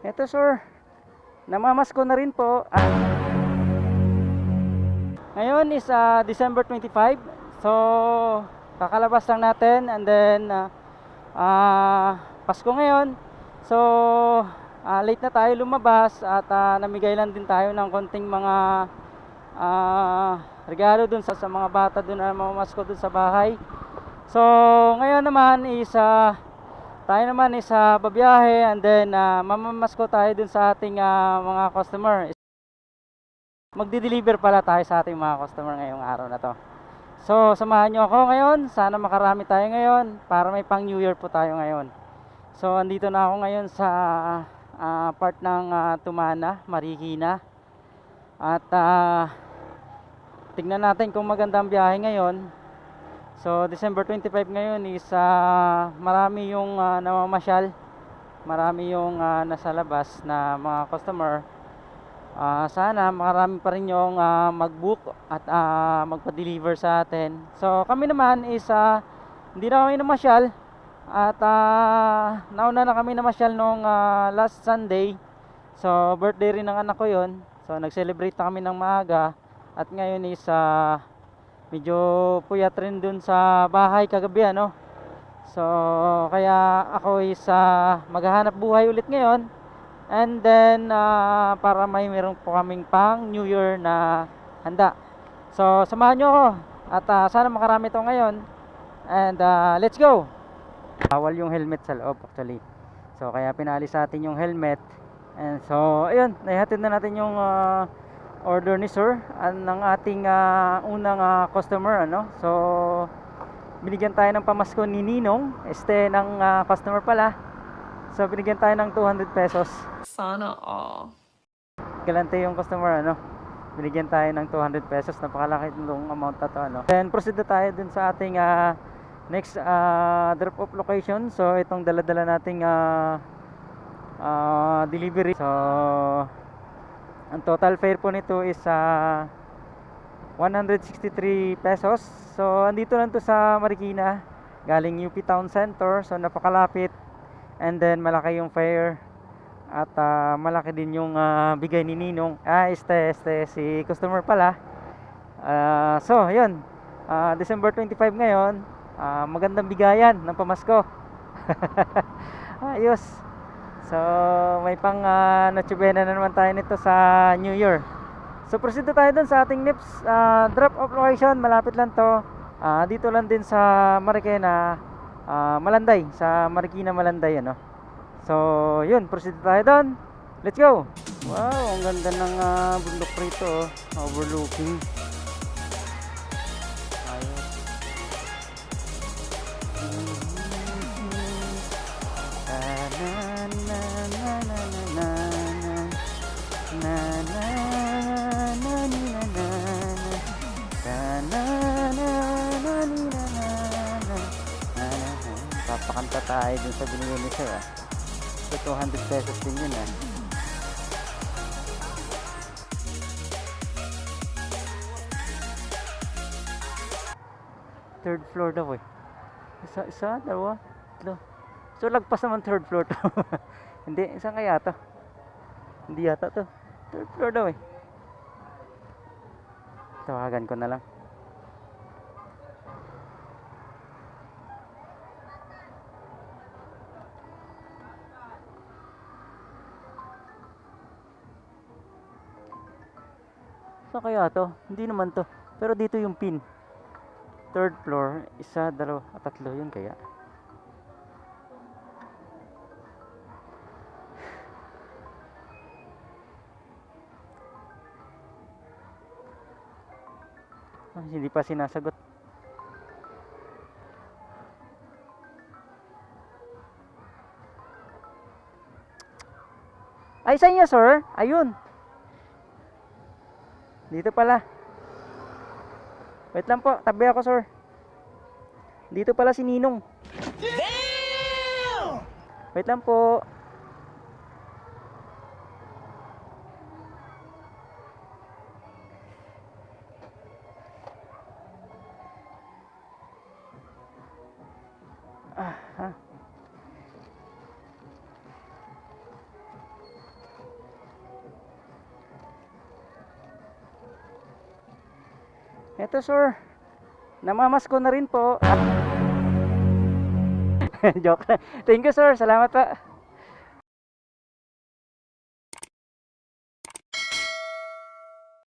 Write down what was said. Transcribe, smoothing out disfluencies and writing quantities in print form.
Eto sir, namamas ko na rin po. Ngayon is December 25. So, kakalabas lang natin and then Pasko ngayon. So, late na tayo lumabas at namigay lang din tayo ng konting mga regalo dun sa mga bata dun na mamamasko dun sa bahay. So, ngayon naman is tayo naman is babiyahe and then mamamasko tayo dun sa ating mga customer. Magdi-deliver pala tayo sa ating mga customer ngayong araw na to. So, samahan nyo ako ngayon. Sana makarami tayo ngayon para may pang New Year po tayo ngayon. So, andito na ako ngayon sa part ng Tumana, Marikina. At tignan natin kung maganda ang biyahe ngayon. So, December 25 ngayon is marami yung namamasyal. Marami yung nasa labas na mga customer. Sana marami pa rin yung mag-book at magpa-deliver sa atin. So, kami naman is hindi na kami namasyal. At nauna na kami namasyal nung last Sunday. So, birthday rin ng anak ko yon. So, nag-celebrate na kami ng maaga. At ngayon is medyo puyat rin dun sa bahay kagabi ano. So kaya ako is maghahanap buhay ulit ngayon. And then para meron po kaming pang New Year na handa. So samahan nyo ako. At sana makarami to ngayon. And let's go. Bawal yung helmet sa loob actually. So kaya pinalis natin yung helmet. And so ayun, naihatid na natin yung order ni sir ng ating unang customer ano. So binigyan tayo ng pamasko ni Ninong ng customer pala. So binigyan tayo ng 200 pesos. Sana all. Galante yung customer ano. Binigyan tayo ng 200 pesos. Napakalaki ng amount na to ano. Then proceed na tayo dun sa ating next drop off location. So itong dala-dala nating delivery. So ang total fare po nito is 163 pesos. So andito lang to sa Marikina, galing UP Town Center. So napakalapit. And then malaki yung fare. At malaki din yung bigay ni Ninong. Si customer pala. So yun, December 25 ngayon. Magandang bigayan ng pamasko. Ayos. So may pang natsubena na naman tayo nito sa New Year. So proceed na tayo dun sa ating next drop off location. Malapit lang to. Dito lang din sa Marikina, Malanday, sa Marikina Malanday ano. So yun, proceed na tayo dun. Let's go. Wow, ang ganda ng bundok rito overlooking. Ayos. Papakanta tayo dun sa binigay ni sir So 200 pesos din yun Third floor daw Isa, dalawa, tatlo. So lagpas naman third floor to. Hindi, isang kaya to? Hindi yata to. Third floor daw Tawagan ko na lang. Saan kaya to? Hindi naman to. Pero dito yung pin. Third floor, isa, dalawa, tatlo yun kaya. Hindi pa sinasagot. Ay, sa inyo sir? Ayun. Dito pala. Wait lang po, tabi ako sir. Dito pala si Ninong. Damn! Wait lang po. Eto sir, namamas ko na rin po. Joke lang. Thank you sir, salamat pa.